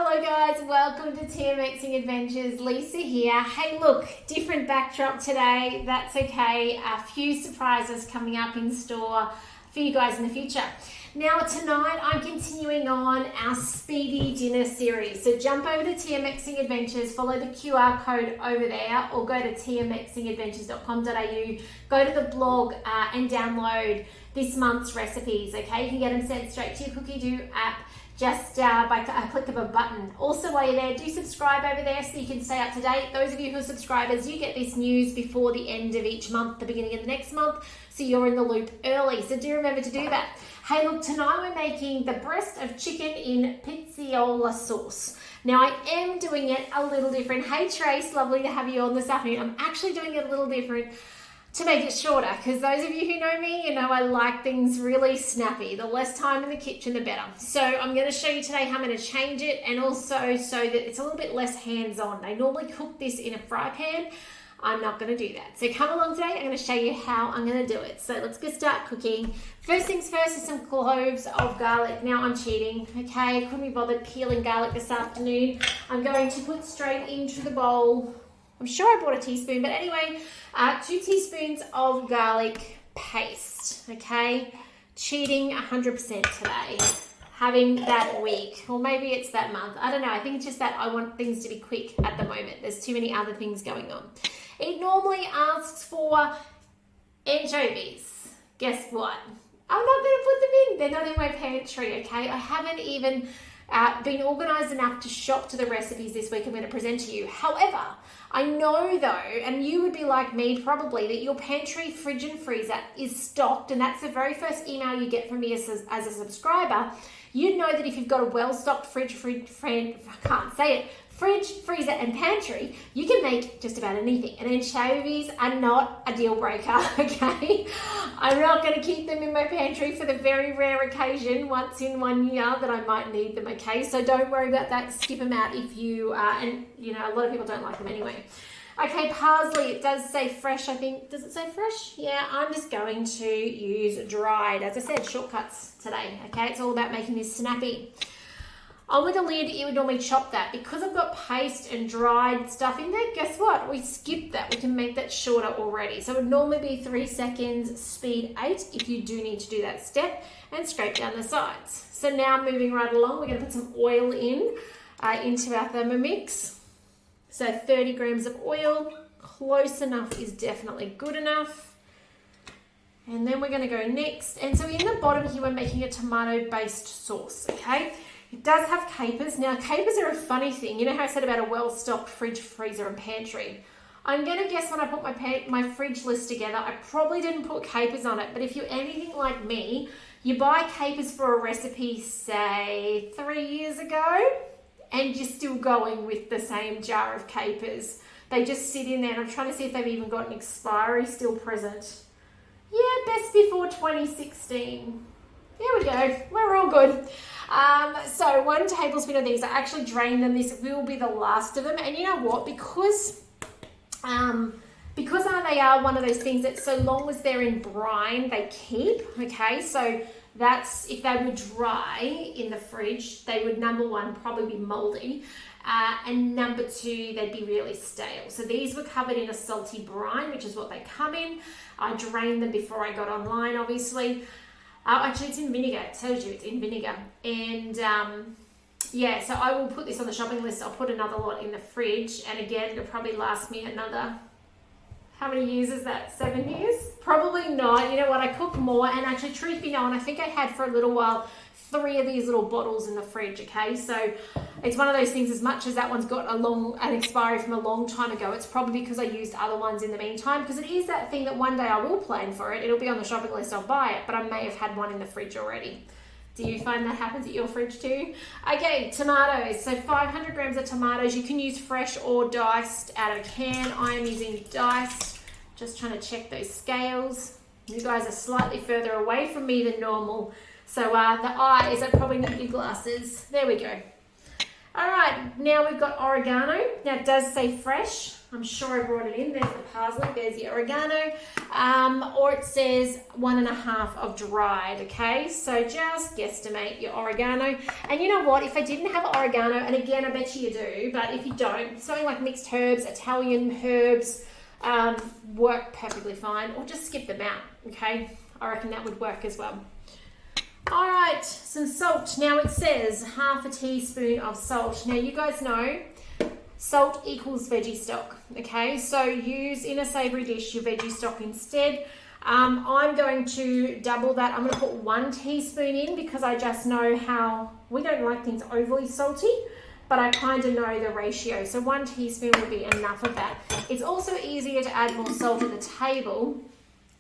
Hello guys, welcome to Thermomix Adventures. Lisa here. Hey look, different backdrop today. That's okay. A few surprises coming up in store for you guys in the future. Now tonight I'm continuing on our speedy dinner series. So jump over to Thermomix Adventures, follow the QR code over there, or go to thermomixingadventures.com.au, go to the blog and download this month's recipes, okay? You can get them sent straight to your Cookidoo app just by a click of a button. Also, while you're there, do subscribe over there so you can stay up to date. Those of you who are subscribers, you get this news before the end of each month, the beginning of the next month, so you're in the loop early. So do remember to do that. Hey, look, tonight we're making the breast of chicken in Pizzaiola Sauce. Now, I am doing it a little different. Hey, Trace, lovely to have you on this afternoon. I'm actually doing it a little different to make it shorter, because those of you who know me, you know I like things really snappy. The less time in the kitchen, the better. So I'm going to show you today how I'm going to change it, and also so that it's a little bit less hands-on. I normally cook this in a fry pan. I'm not going to do that. So come along today, I'm going to show you how I'm going to do it. So let's get start cooking. First things first is some cloves of garlic. Now I'm cheating, okay? Couldn't be bothered peeling garlic this afternoon. I'm going to put straight into the bowl. I'm sure I bought a teaspoon, but anyway, 2 teaspoons of garlic paste, okay? Cheating 100% today. Having that week, or maybe it's that month. I don't know. I think it's just that I want things to be quick at the moment. There's too many other things going on. It normally asks for anchovies. Guess what? I'm not going to put them in. They're not in my pantry, okay? I haven't even been organised enough to shop to the recipes this week I'm going to present to you. However, I know though, and you would be like me probably, that your pantry, fridge and freezer is stocked, and that's the very first email you get from me as a subscriber. You'd know that if you've got a well-stocked fridge, freezer and pantry, you can make just about anything. And anchovies are not a deal breaker, okay? I'm not going to keep them in my pantry for the very rare occasion, once in 1 year, that I might need them, okay? So don't worry about that. Skip them out if you, and you know, a lot of people don't like them anyway. Okay, parsley, it does say fresh, I think. Does it say fresh? Yeah, I'm just going to use dried. As I said, shortcuts today, okay? It's all about making this snappy. On with the lid, you would normally chop that. Because I've got paste and dried stuff in there, guess what? We skip that. We can make that shorter already. So it would normally be 3 seconds, speed 8, if you do need to do that step, and scrape down the sides. So now moving right along, we're going to put some oil in into our Thermomix. So 30 grams of oil, close enough is definitely good enough. And then we're going to go next. And so in the bottom here, we're making a tomato-based sauce, okay? It does have capers. Now, capers are a funny thing. You know how I said about a well-stocked fridge, freezer, and pantry? I'm going to guess when I put my fridge list together, I probably didn't put capers on it. But if you're anything like me, you buy capers for a recipe, say, 3 years ago, and you're still going with the same jar of capers. They just sit in there, and I'm trying to see if they've even got an expiry still present. Yeah, best before 2016. There we go. We're all good. So 1 tablespoon of these. I actually drained them. This will be the last of them. And you know what? Because they are one of those things that so long as they're in brine, they keep. Okay, so that's, if they were dry in the fridge, they would, number 1, probably be moldy. And number 2, they'd be really stale. So these were covered in a salty brine, which is what they come in. I drained them before I got online, obviously. Actually, it's in vinegar. It tells you it's in vinegar. And yeah, so I will put this on the shopping list. I'll put another lot in the fridge. And again, it'll probably last me another, how many years is that? 7 years? Probably not. You know what? I cook more. And actually, truth be known, I think I had for a little while 3 of these little bottles in the fridge, okay? So it's one of those things, as much as that one's got an expiry from a long time ago, it's probably because I used other ones in the meantime, because it is that thing that one day I will plan for it. It'll be on the shopping list, I'll buy it, but I may have had one in the fridge already. Do you find that happens at your fridge too? Okay, tomatoes. So 500 grams of tomatoes. You can use fresh or diced out of a can. I am using diced. Just trying to check those scales. You guys are slightly further away from me than normal. So the eyes, I probably need new glasses. There we go. All right, now we've got oregano. Now it does say fresh. I'm sure I brought it in. There's the parsley, there's the oregano. Or it says 1.5 of dried, okay? So just guesstimate your oregano. And you know what? If I didn't have oregano, and again, I bet you do, but if you don't, something like mixed herbs, Italian herbs, work perfectly fine, or just skip them out, okay? I reckon that would work as well. All right, some salt. Now it says 1/2 teaspoon of salt. Now you guys know salt equals veggie stock, okay? So use in a savoury dish your veggie stock instead. I'm going to double that. I'm going to put 1 teaspoon in because I just know how we don't like things overly salty, but I kind of know the ratio. So 1 teaspoon will be enough of that. It's also easier to add more salt at the table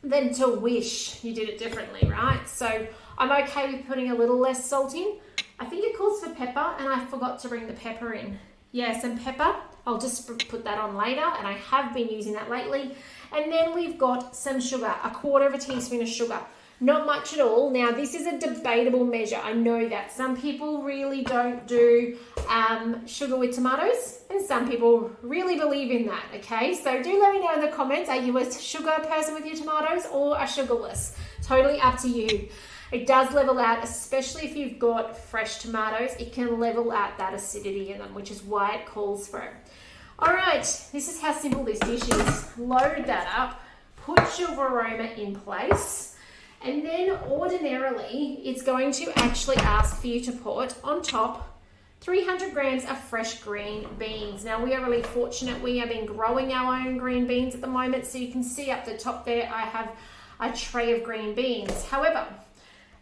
than to wish you did it differently, right? So I'm okay with putting a little less salt in. I think it calls for pepper, and I forgot to bring the pepper in. Yeah, some pepper. I'll just put that on later, and I have been using that lately. And then we've got some sugar, 1/4 teaspoon of sugar. Not much at all. Now, this is a debatable measure. I know that. Some people really don't do sugar with tomatoes, and some people really believe in that, okay? So do let me know in the comments, are you a sugar person with your tomatoes or a sugarless? Totally up to you. It does level out, especially if you've got fresh tomatoes, it can level out that acidity in them, which is why it calls for it. All right, this is how simple this dish is. Load that up, put your Vorwerk in place, and then ordinarily, it's going to actually ask for you to put on top 300 grams of fresh green beans. Now, we are really fortunate. We have been growing our own green beans at the moment, so you can see up the top there, I have a tray of green beans. However,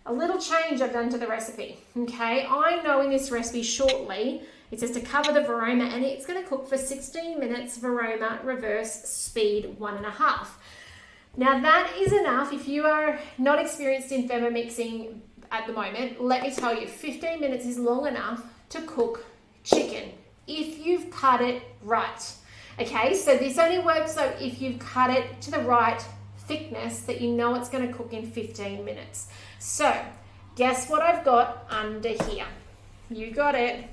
a little change I've done to the recipe, okay? I know in this recipe shortly, it says to cover the Vorwerk, and it's going to cook for 16 minutes, Vorwerk reverse speed 1.5. Now that is enough. If you are not experienced in thermomixing at the moment, let me tell you, 15 minutes is long enough to cook chicken if you've cut it right, okay? So this only works though if you've cut it to the right thickness that you know it's going to cook in 15 minutes. So guess what I've got under here? You got it,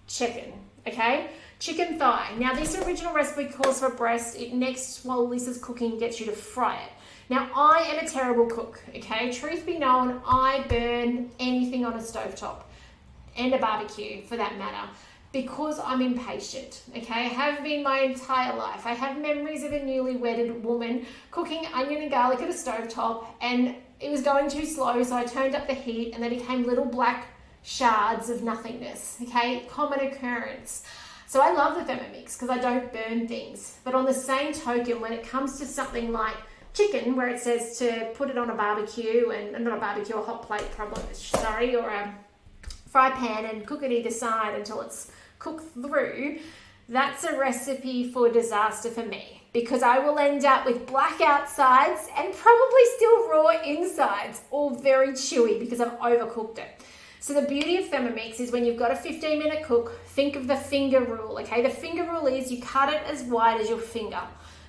chicken, okay? Chicken thigh. Now this original recipe calls for breast. It next, while Lisa's cooking, gets you to fry it. Now I am a terrible cook, okay? Truth be known, I burn anything on a stovetop and a barbecue for that matter, because I'm impatient, okay? I have been my entire life. I have memories of a newly wedded woman cooking onion and garlic at a stovetop, and it was going too slow, so I turned up the heat and they became little black shards of nothingness, okay? Common occurrence. So I love the Thermomix because I don't burn things. But on the same token, when it comes to something like chicken, where it says to put it on a barbecue, and not a barbecue, a hot plate probably, sorry, or a fry pan and cook it either side until it's cooked through, that's a recipe for disaster for me, because I will end up with black outsides and probably still raw insides, all very chewy because I've overcooked it. So the beauty of Thermomix is when you've got a 15-minute cook, think of the finger rule, okay? The finger rule is you cut it as wide as your finger.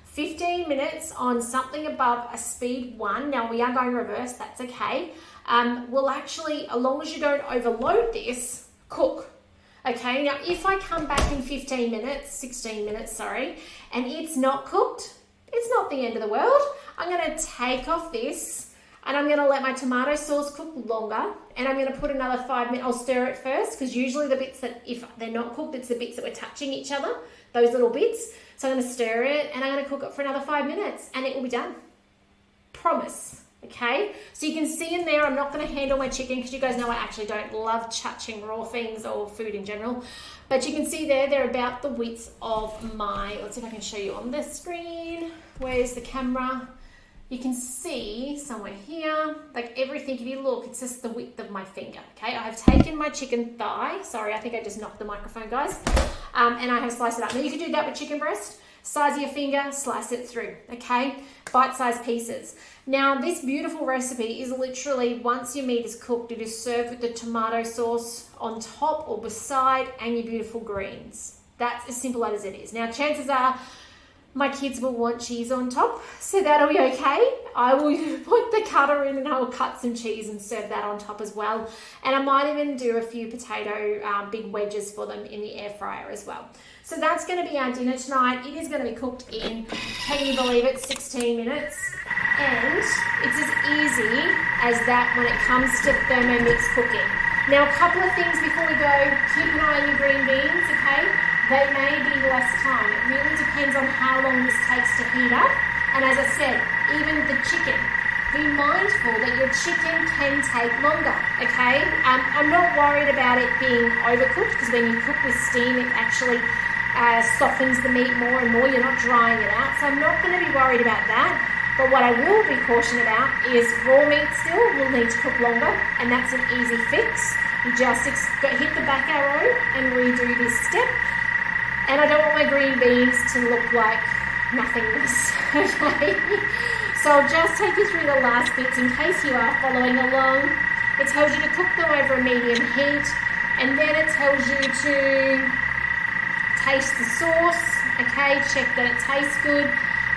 15 minutes on something above a speed 1, now we are going reverse, that's okay, will actually, as long as you don't overload this, cook. Okay, now if I come back in 16 minutes, sorry, and it's not cooked, it's not the end of the world. I'm gonna take off this and I'm gonna let my tomato sauce cook longer, and I'm gonna put another 5 minutes, I'll stir it first, because usually the bits that, if they're not cooked, it's the bits that we're touching each other, those little bits. So I'm gonna stir it and I'm gonna cook it for another 5 minutes and it will be done. Promise. Okay, so you can see in there, I'm not going to handle my chicken because you guys know I actually don't love touching raw things or food in general. But you can see there, they're about the width of my, let's see if I can show you on the screen. Where's the camera? You can see somewhere here, like everything, if you look, it's just the width of my finger, okay? I have taken my chicken thigh, sorry, I think I just knocked the microphone, guys, and I have sliced it up. Now you can do that with chicken breast. Size of your finger, slice it through, okay? Bite-sized pieces. Now, this beautiful recipe is literally, once your meat is cooked, it is served with the tomato sauce on top or beside and your beautiful greens. That's as simple as it is. Now, chances are My kids will want cheese on top, so that'll be okay. I will put the cutter in and I'll cut some cheese and serve that on top as well. And I might even do a few potato big wedges for them in the air fryer as well. So that's going to be our dinner tonight. It is going to be cooked in, can you believe it, 16 minutes. And it's as easy as that when it comes to Thermomix cooking. Now, a couple of things before we go. Keep an eye on your green beans, okay? They may be less time. It really depends on how long this takes to heat up. And as I said, even the chicken, be mindful that your chicken can take longer, okay? I'm not worried about it being overcooked, because when you cook with steam, it actually softens the meat more and more. You're not drying it out. So I'm not going to be worried about that. But what I will be cautioned about is raw meat still will need to cook longer, and that's an easy fix. You just hit the back arrow and redo this step. And I don't want my green beans to look like nothingness, okay? So I'll just take you through the last bits in case you are following along. It tells you to cook them over a medium heat, and then it tells you to taste the sauce, okay? Check that it tastes good,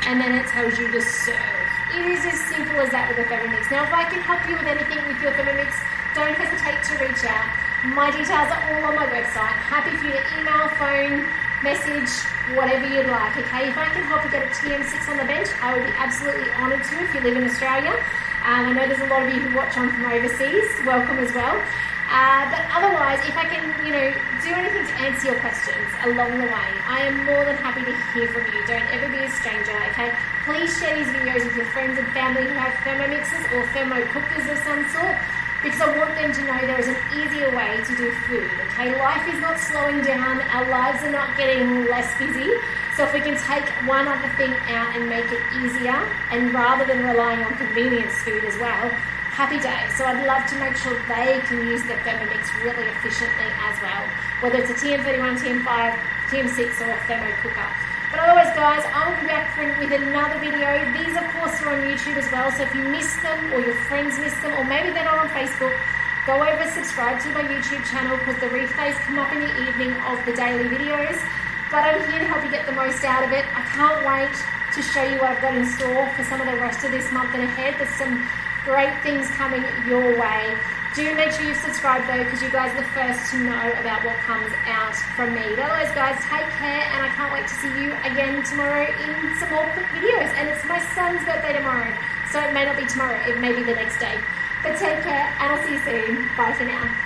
and then it tells you to serve. It is as simple as that with the Thermomix. Now, if I can help you with anything with your Thermomix, don't hesitate to reach out. My details are all on my website. Happy for you to email, phone, message, whatever you'd like, okay? If I can help you get a TM6 on the bench, I would be absolutely honoured to if you live in Australia. I know there's a lot of you who watch on from overseas. Welcome as well. But otherwise, if I can, do anything to answer your questions along the way, I am more than happy to hear from you. Don't ever be a stranger, okay? Please share these videos with your friends and family who have Thermomixes or thermo cookers of some sort, because I want them to know there is an easier way to do food, okay? Life is not slowing down. Our lives are not getting less busy. So if we can take one other thing out and make it easier, and rather than relying on convenience food as well, happy day. So I'd love to make sure they can use the Thermomix really efficiently as well, whether it's a TM31, TM5, TM6 or a thermo cooker. But otherwise, guys, I will be back with another video. These, of course, are on YouTube as well. So if you miss them, or your friends miss them, or maybe they're not on Facebook, go over and subscribe to my YouTube channel, because the replays come up in the evening of the daily videos. But I'm here to help you get the most out of it. I can't wait to show you what I've got in store for some of the rest of this month and ahead. There's some great things coming your way. Do make sure you subscribe though, because you guys are the first to know about what comes out from me. But otherwise, guys, take care, and I can't wait to see you again tomorrow in some more quick videos. And it's my son's birthday tomorrow, so it may not be tomorrow, it may be the next day. But take care, and I'll see you soon. Bye for now.